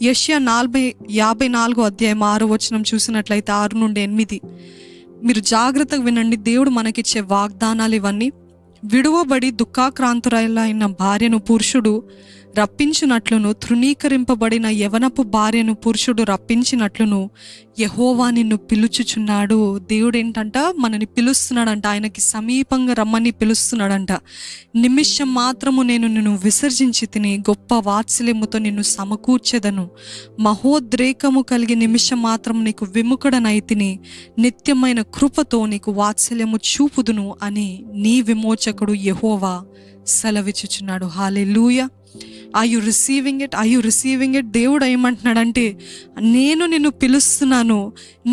యెషయా 54 అధ్యాయం 6 వచనం చూసినట్లయితే 6 నుండి 8 మీరు జాగ్రత్తగా వినండి. దేవుడు మనకిచ్చే వాగ్దానాలు ఇవన్నీ. విడువబడి దుఃఖాక్రాంతురాలైన భార్యను పురుషుడు రప్పించినట్లును, తృణీకరింపబడిన యవనపు భార్యను పురుషుడు రప్పించినట్లును యెహోవా నిన్ను పిలుచుచున్నాడు. దేవుడు ఏంటంట, మనని పిలుస్తున్నాడంట. ఆయనకి సమీపంగా రమ్మని పిలుస్తున్నాడంట. నిమిషం మాత్రము నేను నిన్ను విసర్జించి తిని గొప్ప వాత్సల్యముతో నిన్ను సమకూర్చెదను. మహోద్రేకము కలిగి నిమిషం మాత్రం నీకు విముఖుడనైతిని. నిత్యమైన కృపతో నీకు వాత్సల్యము చూపుదును అని నీ విమోచకుడు యెహోవా సెలవిచ్చుచున్నాడు. Hallelujah. Are you receiving it? Are you receiving it? దేవుడు ఏమంటున్నాడంటే, నేను నిన్ను పిలుస్తున్నాను,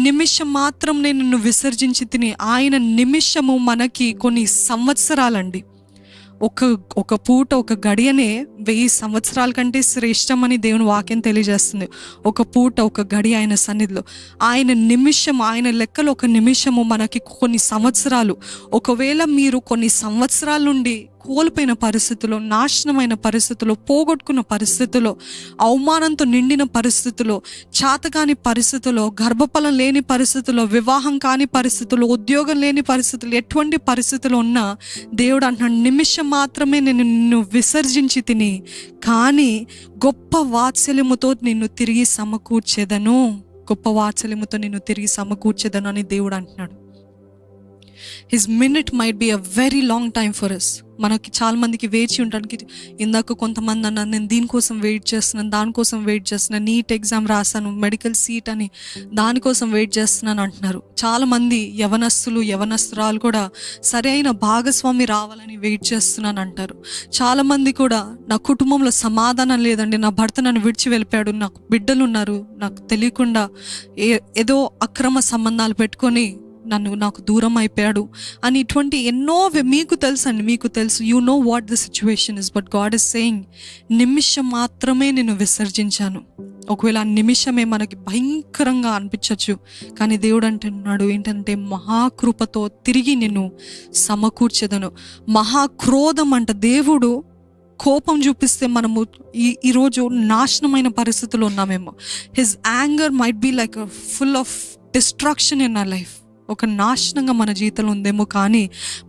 నిమిషం మాత్రం నేను నిన్ను విసర్జించి తిని. ఆయన నిమిషము మనకి కొన్ని సంవత్సరాలండి. ఒక పూట, ఒక గడియనే 1000 సంవత్సరాల కంటే శ్రేష్టమని దేవుని వాక్యం తెలియజేస్తుంది. ఒక పూట, ఒక గడి ఆయన సన్నిధిలో. ఆయన నిమిషం, ఆయన లెక్కలో ఒక నిమిషము మనకి కొన్ని సంవత్సరాలు. ఒకవేళ మీరు కొన్ని సంవత్సరాల నుండి కోల్పోయిన పరిస్థితుల్లో, నాశనమైన పరిస్థితుల్లో, పోగొట్టుకున్న పరిస్థితుల్లో, అవమానంతో నిండిన పరిస్థితుల్లో, చాతకాని పరిస్థితుల్లో, గర్భఫలం లేని పరిస్థితుల్లో, వివాహం కాని పరిస్థితుల్లో, ఉద్యోగం లేని పరిస్థితుల్లో, ఎటువంటి పరిస్థితుల్లో ఉన్నా దేవుడు అంటున్నాడు, నిమిషం మాత్రమే నేను నిన్ను విసర్జించి తిని, కానీ గొప్ప వాత్సల్యముతో నిన్ను తిరిగి సమకూర్చేదను. గొప్ప వాత్సల్యముతో నిన్ను తిరిగి సమకూర్చేదను అని దేవుడు అంటున్నాడు. His minute might be a very long time for us. మనకి చాలా మందికి వేచి ఉండడానికి, ఇందాక కొంతమంది అన్నారు, నేను దీనికోసం వెయిట్ చేస్తున్నాను, దానికోసం వెయిట్ చేస్తున్నాను, నీట్ ఎగ్జామ్ రాశాను, మెడికల్ సీట్ అని దానికోసం వెయిట్ చేస్తున్నాను అంటున్నారు. చాలామంది యవనస్తురాలు కూడా సరైన భాగస్వామి రావాలని వెయిట్ చేస్తున్నాను అంటారు. చాలామంది కూడా, నా కుటుంబంలో సమాధానం లేదండి, నా భర్త నన్ను విడిచి వెళ్ళిపోయాడు, నాకు బిడ్డలు ఉన్నారు, నాకు తెలియకుండా ఏదో అక్రమ సంబంధాలు పెట్టుకొని నాకు దూరం అయిపోయాడు అని, ఇటువంటి ఎన్నో మీకు తెలుసు, you know what the situation is. But God is saying, నిమిషం మాత్రమే నేను విసర్జించాను. ఒకవేళ ఆ నిమిషమే మనకి భయంకరంగా అనిపించవచ్చు, కానీ దేవుడు అంటున్నాడు ఏంటంటే, మహాకృపతో తిరిగి నిన్ను సమకూర్చెదను. మహాక్రోధం అంట. దేవుడు కోపం చూపిస్తే మనము ఈరోజు నాశనమైన పరిస్థితుల్లో ఉన్నామేమో. His anger might be like full of destruction in our life. ఒక నాశనంగా మన జీవితంలో ఉందేమో, కానీ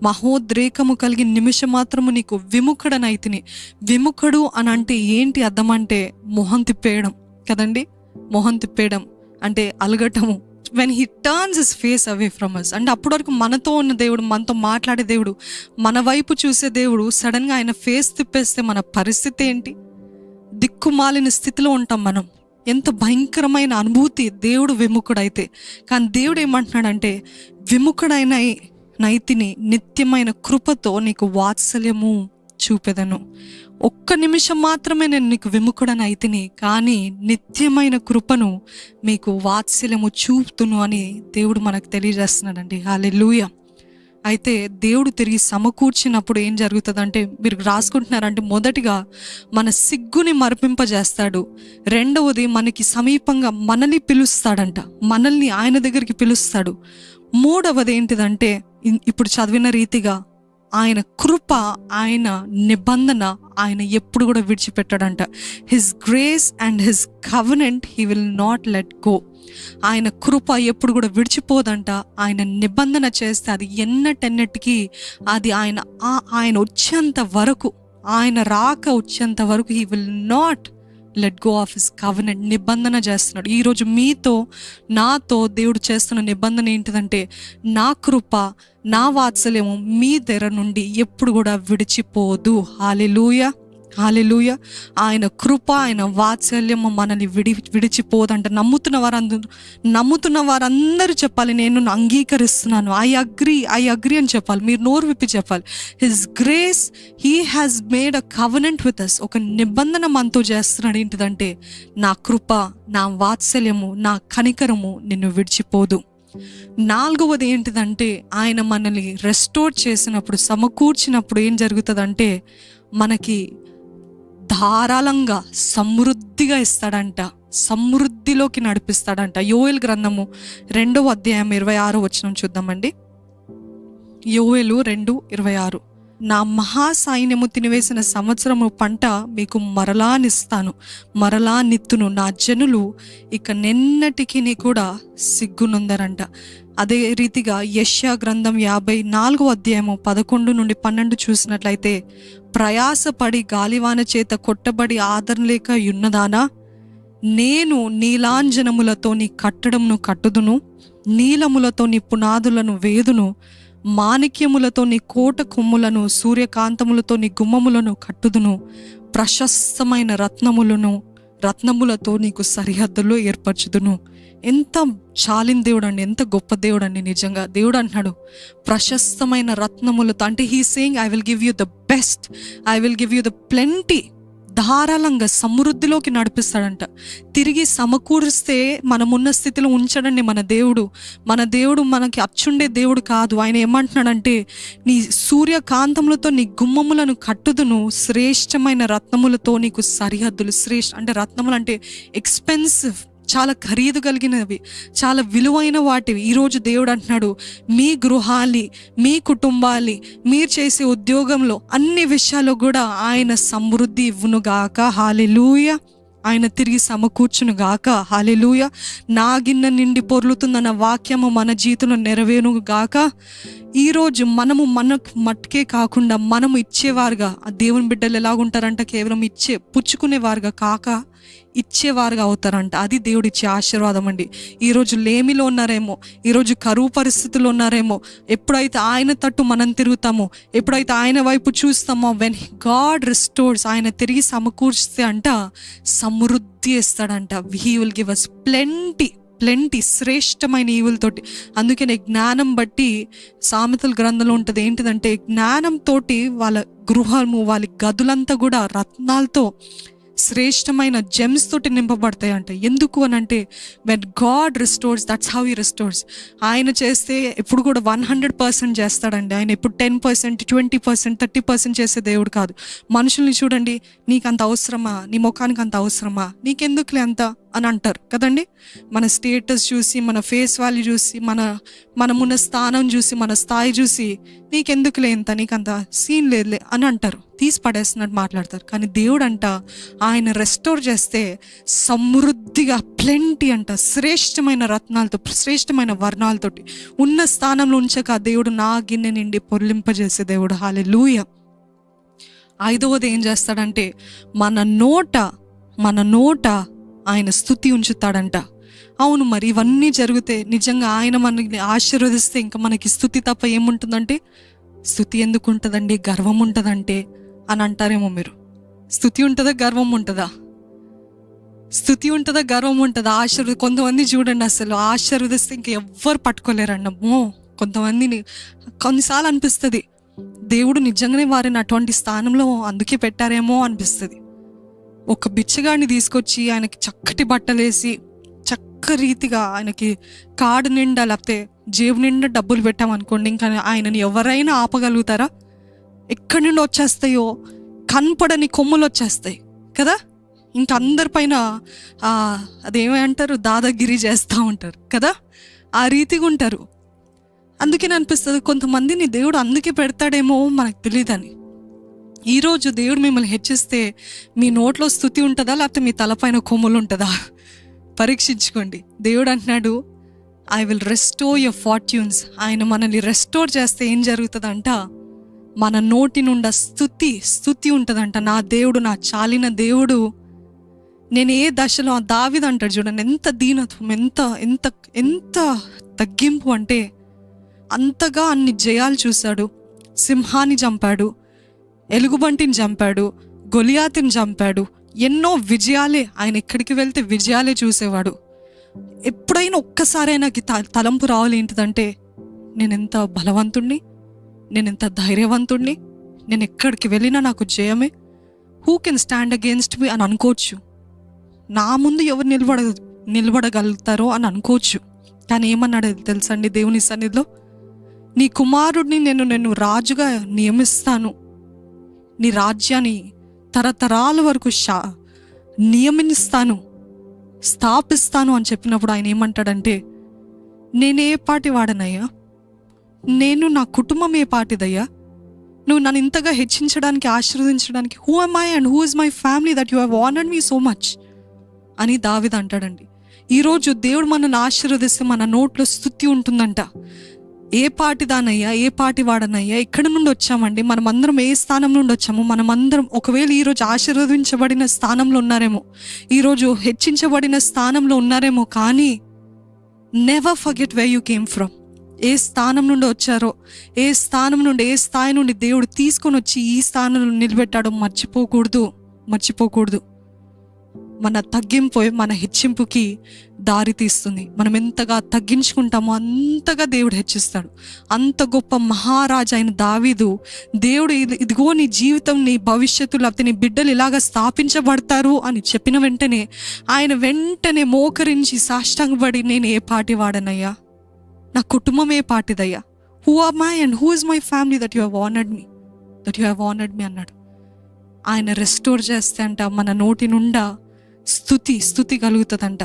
మహోద్రేకము కలిగి నిమిషం మాత్రము నీకు విముఖుడనైతిని. విముఖుడు అని అంటే ఏంటి అర్థం అంటే, మొహం తిప్పేయడం కదండి. మొహం తిప్పేయడం అంటే అలగటము. When he turns his face away from us అంటే, అప్పటి వరకు మనతో ఉన్న దేవుడు, మనతో మాట్లాడే దేవుడు, మన వైపు చూసే దేవుడు సడన్గా ఆయన ఫేస్ తిప్పేస్తే మన పరిస్థితి ఏంటి? దిక్కుమాలిన స్థితిలో ఉంటాం మనం. ఎంత భయంకరమైన అనుభూతి దేవుడు విముఖుడైతే. కానీ దేవుడు ఏమంటున్నాడంటే, విముఖుడైన నైతిని నిత్యమైన కృపతో నీకు వాత్సల్యము చూపెదను. ఒక్క నిమిషం మాత్రమే నేను నీకు విముఖుడని అయితిని, కానీ నిత్యమైన కృపను మీకు వాత్సల్యము చూపుతును అని దేవుడు మనకు తెలియజేస్తున్నాడండి. హల్లెలూయా. అయితే దేవుడు తిరిగి సమకూర్చినప్పుడు ఏం జరుగుతుందంటే, మీరు రాసుకుంటున్నారంటే, మొదటిగా మన సిగ్గుని మరిపింపజేస్తాడు. రెండవది, మనకి సమీపంగా మనల్ని పిలుస్తాడంట, మనల్ని ఆయన దగ్గరికి పిలుస్తాడు. మూడవది ఏంటిదంటే, ఇప్పుడు చదివిన రీతిగా ఆయన కృప, ఆయన నిబంధన ఆయన ఎప్పుడు కూడా విడిచిపెట్టాడంట. His grace and his covenant he will not let go. ఆయన కృప ఎప్పుడు కూడా విడిచిపోదంట. ఆయన నిబంధన చేస్తే అది ఎన్నటెన్నటికీ అది ఆయన వచ్చేంత వరకు, ఆయన రాక వచ్చేంత వరకు he will not let go of his covenant. నిబంధన చేస్తున్నాడు. ఈరోజు మీతో, నాతో దేవుడు చేస్తున్న నిబంధన ఏంటిదంటే, నా కృప, నా వాత్సల్యము మీ దగ్గర నుండి ఎప్పుడు కూడా విడిచిపోదు. హల్లెలూయా. హల్లెలూయా. ఆయన కృప, ఆయన వాత్సల్యము మనల్ని విడిచిపోదంట. నమ్ముతున్న వారందరూ చెప్పాలి, నేను అంగీకరిస్తున్నాను, ఐ అగ్రీ అని చెప్పాలి. మీరు నోరు విప్పి చెప్పాలి. His grace, he has made a covenant with us. ఒక నిబంధన మనతో చేస్తున్నాడు. ఏంటిదంటే, నా కృప, నా వాత్సల్యము, నా కనికరము నిన్ను విడిచిపోదు. నాలుగవది ఏంటిదంటే, ఆయన మనల్ని రెస్టోర్ చేసినప్పుడు, సమకూర్చినప్పుడు ఏం జరుగుతుందంటే, మనకి ధారాళంగా సమృద్ధిగా ఇస్తాడంట, సమృద్ధిలోకి నడిపిస్తాడంట. యోయేలు గ్రంథము 2వ అధ్యాయం 26వ వచనం చూద్దామండి. యోయేలు 2:26. నా మహాసైన్యము తినివేసిన సంవత్సరము పంట మీకు మరలానిస్తాను, మరలా నిత్తును. నా జనులు ఇక నిన్నటికి కూడా సిగ్గునుందరంట. అదే రీతిగా యెషయా గ్రంథం 54వ అధ్యాయము 11 నుండి 12 చూసినట్లయితే, ప్రయాసపడి గాలివాన చేత కొట్టబడి ఆదరణ లేక యున్నదానా, నేను నీలాంజనములతో నీ కట్టడంను కట్టుదును, నీలములతో నీ పునాదులను వేదును, మాణిక్యములతో నీ కోట కొమ్ములను, సూర్యకాంతములతో నీ గుమ్మములను కట్టుదును, ప్రశస్తమైన రత్నములతో నీకు సరిహద్దులు ఏర్పరచుదును. ఎంత చాలిన దేవుడు అండి, ఎంత గొప్ప దేవుడు అండి. నిజంగా దేవుడు అంటున్నాడు ప్రశస్తమైన రత్నములతో, అంటే he saying I will give you the best, I will give you the plenty. ధారాళంగా సమృద్ధిలోకి నడిపిస్తాడంట. తిరిగి సమకూరిస్తే మనమున్న స్థితిలో ఉంచడండి మన దేవుడు. మన దేవుడు మనకి అచ్చుండే దేవుడు కాదు. ఆయన ఏమంటున్నాడంటే, నీ సూర్యకాంతములతో నీ గుమ్మములను కట్టుదును, శ్రేష్టమైన రత్నములతో నీకు సరిహద్దులు. అంటే రత్నములు అంటే ఎక్స్పెన్సివ్, చాలా ఖరీదు కలిగినవి, చాలా విలువైన వాటివి. ఈరోజు దేవుడు అంటున్నాడు, మీ గృహాలి, మీ కుటుంబాలి, మీరు చేసే ఉద్యోగంలో అన్ని విషయాల్లో కూడా ఆయన సమృద్ధి ఇవ్వునుగాక. హల్లెలూయా. ఆయన తిరిగి సమకూర్చునుగాక. హల్లెలూయా. నా గిన్నె నిండి పొర్లుతుందన్న వాక్యము మన జీవితంలో నెరవేరునుగాక. ఈరోజు మనము మనకు మట్టుకే కాకుండా మనము ఇచ్చేవారుగా, ఆ దేవుని బిడ్డలు ఎలాగుంటారంట, కేవలం పుచ్చుకునేవారుగా కాక ఇచ్చేవారుగా అవుతారంట. అది దేవుడిచ్చే ఆశీర్వాదం అండి. ఈరోజు లేమిలో ఉన్నారేమో, ఈరోజు కరువు పరిస్థితుల్లో ఉన్నారేమో, ఎప్పుడైతే ఆయన తట్టు మనం తిరుగుతామో, ఎప్పుడైతే ఆయన వైపు చూస్తామో, వెన్ గాడ్ రిస్టోర్స్, ఆయన తిరిగి సమకూర్చితే అంట సమృద్ధి ఇస్తాడంట. He will give us plenty, శ్రేష్టమైన ఈవులతోటి. అందుకనే జ్ఞానం బట్టి సామెతల గ్రంథంలో ఉంటుంది ఏంటిదంటే, జ్ఞానంతో వాళ్ళ గృహము, వాళ్ళ గదులంతా కూడా రత్నాలతో, శ్రేష్టమైన జెమ్స్ తోటి నింపబడతాయి అంట. ఎందుకు అని అంటే, when God restores, that's how he restores. ఆయన చేస్తే ఎప్పుడు కూడా 100% చేస్తాడండి. ఆయన ఎప్పుడు 10%, 20%, 30% చేసే దేవుడు కాదు. మనుషుల్ని చూడండి, నీకు అంత అవసరమా, నీ ముఖానికి అంత అవసరమా, నీకెందుకులే అంత అని అంటారు కదండి. మన స్టేటస్ చూసి, మన ఫేస్ వాల్యూ చూసి, మనమున్న స్థానం చూసి, మన స్థాయి చూసి, నీకెందుకులే ఇంత, నీకంత సీన్ లేదులే అని అంటారు, తీసి పడేస్తున్నట్టు మాట్లాడతారు. కానీ దేవుడు అంట, ఆయన రెస్టోర్ చేస్తే సమృద్ధిగా ప్లెంటీ అంట, శ్రేష్టమైన రత్నాలతో, శ్రేష్టమైన వర్ణాలతోటి ఉన్న స్థానంలో ఉంచక దేవుడు నా గిన్నె నిండి పొర్లింపజేసే దేవుడు. హల్లెలూయా. 5వది ఏం చేస్తాడంటే, మన నోట ఆయన స్తుతి ఉంచుతాడంట. అవును, మరి ఇవన్నీ జరిగితే నిజంగా ఆయన మనల్ని ఆశీర్వదిస్తే ఇంకా మనకి స్తుతి తప్ప ఏముంటుందంటే, స్తుతి ఎందుకు ఉంటుందండి, గర్వం ఉంటుందంటే అని అంటారేమో మీరు. స్తుతి ఉంటుందా, గర్వం ఉంటుందా? స్తుతి ఉంటుందా, గర్వం ఉంటుందా? కొంతమంది చూడండి, అసలు ఆశీర్వదిస్తే ఇంకా ఎవ్వరు పట్టుకోలేరండి. అమ్మో, కొంతమందిని కొన్నిసార్లు అనిపిస్తుంది దేవుడు నిజంగానే వారిని అటువంటి స్థానంలో అందుకే పెట్టారేమో అనిపిస్తుంది. ఒక బిచ్చగాడిని తీసుకొచ్చి ఆయనకి చక్కటి బట్టలేసి, చక్క రీతిగా ఆయనకి కాడు నిండా లేకపోతే జేబు నిండా డబ్బులు పెట్టామనుకోండి, ఇంకా ఆయనని ఎవరైనా ఆపగలుగుతారా? ఎక్కడి నుండి వచ్చేస్తాయో కనపడని కొమ్ములు వచ్చేస్తాయి కదా. ఇంకా అందరిపైన అదేమంటారు, దాదాగిరి చేస్తూ ఉంటారు కదా, ఆ రీతిగా ఉంటారు. అందుకే అనిపిస్తుంది కొంతమందిని దేవుడు అందుకే పెడతాడేమో మనకు తెలియదని. ఈరోజు దేవుడు మిమ్మల్ని హెచ్చిస్తే మీ నోట్లో స్తుతి ఉంటుందా, లేకపోతే మీ తలపైన కొమ్ములు ఉంటుందా? పరీక్షించుకోండి. దేవుడు అంటున్నాడు, ఐ విల్ రెస్టోర్ యువర్ ఫార్ట్యూన్స్. ఆయన మనల్ని రెస్టోర్ చేస్తే ఏం జరుగుతుందంట, మన నోటి నుండి స్తుతి ఉంటుందంట. నా దేవుడు, నా చాలిన దేవుడు. నేను ఏ దశలో, దావీదు అంటాడు చూడండి, ఎంత దీనత్వం, ఎంత ఎంత ఎంత తగ్గింపు అంటే, అంతగా అన్ని జయాలు చూశాడు. సింహాన్ని చంపాడు, ఎలుగుబంటిని చంపాడు, గొలియాతుని చంపాడు. ఎన్నో విజయాలే, ఆయన ఎక్కడికి వెళ్తే విజయాలే చూసేవాడు. ఎప్పుడైనా ఒక్కసారైనా నాకు తలంపు రావాలి ఏంటిదంటే, నేనెంత బలవంతుణ్ణి, నేనెంత ధైర్యవంతుణ్ణి, నేను ఎక్కడికి వెళ్ళినా నాకు జయమే, who can stand against me అని అనుకోవచ్చు. నా ముందు ఎవరు నిలబడగలుగుతారో అని అనుకోవచ్చు. కానీ ఏమన్నాడు తెలుసండి దేవుని సన్నిధిలో, నీ కుమారుడిని నేను రాజుగా నియమిస్తాను, నీ రాజ్యాన్ని తరతరాల వరకు నియమిస్తాను, స్థాపిస్తాను అని చెప్పినప్పుడు ఆయన ఏమంటాడంటే, నేనే పాటి వాడనయ్యా, నేను నా కుటుంబం ఏ పాటిదయ్యా, నువ్వు నన్ను ఇంతగా హెచ్చించడానికి, ఆశీర్వదించడానికి, who am I and who is my family that you have honored me so much అని దావీదు అంటాడండి. ఈరోజు దేవుడు మనల్ని ఆశీర్వదిస్తే మన నోట్లో స్తుతి ఉంటుందంట. ఏ పాటి దానయ్యా, ఏ పాటి వాడనయ్యా, ఎక్కడి నుండి వచ్చామండి, మనమందరం ఏ స్థానం నుండి వచ్చాము, మనమందరం ఒకవేళ ఈరోజు ఆశీర్వదించబడిన స్థానంలో ఉన్నారేమో, ఈరోజు హెచ్చించబడిన స్థానంలో ఉన్నారేమో, కానీ never forget where you came from. ఏ స్థానం నుండి వచ్చారో, ఏ స్థానం నుండి, ఏ స్థాయి నుండి దేవుడు తీసుకొని వచ్చి ఈ స్థానంలో నిలబెట్టాడో మర్చిపోకూడదు. మన తగ్గింపు మన హెచ్చింపుకి దారి తీస్తుంది. మనం ఎంతగా తగ్గించుకుంటామో అంతగా దేవుడు హెచ్చిస్తాడు. అంత గొప్ప మహారాజు అయిన దావీదు, దేవుడు ఇదిగో నీ జీవితం, నీ భవిష్యత్తు, లేకపోతే నీ బిడ్డలు ఇలాగ స్థాపించబడతారు అని చెప్పిన వెంటనే ఆయన వెంటనే మోకరించి సాష్టాంగపడి, నేను ఏ పాటి వాడనయ్యా, నా కుటుంబం ఏ పాటిదయ్యా, who are my and who is my family that you have honoured me అన్నాడు. ఆయన రెస్టోర్ చేస్తే అంట మన నోటి నుండా స్తుతి కలుగుతుందంట.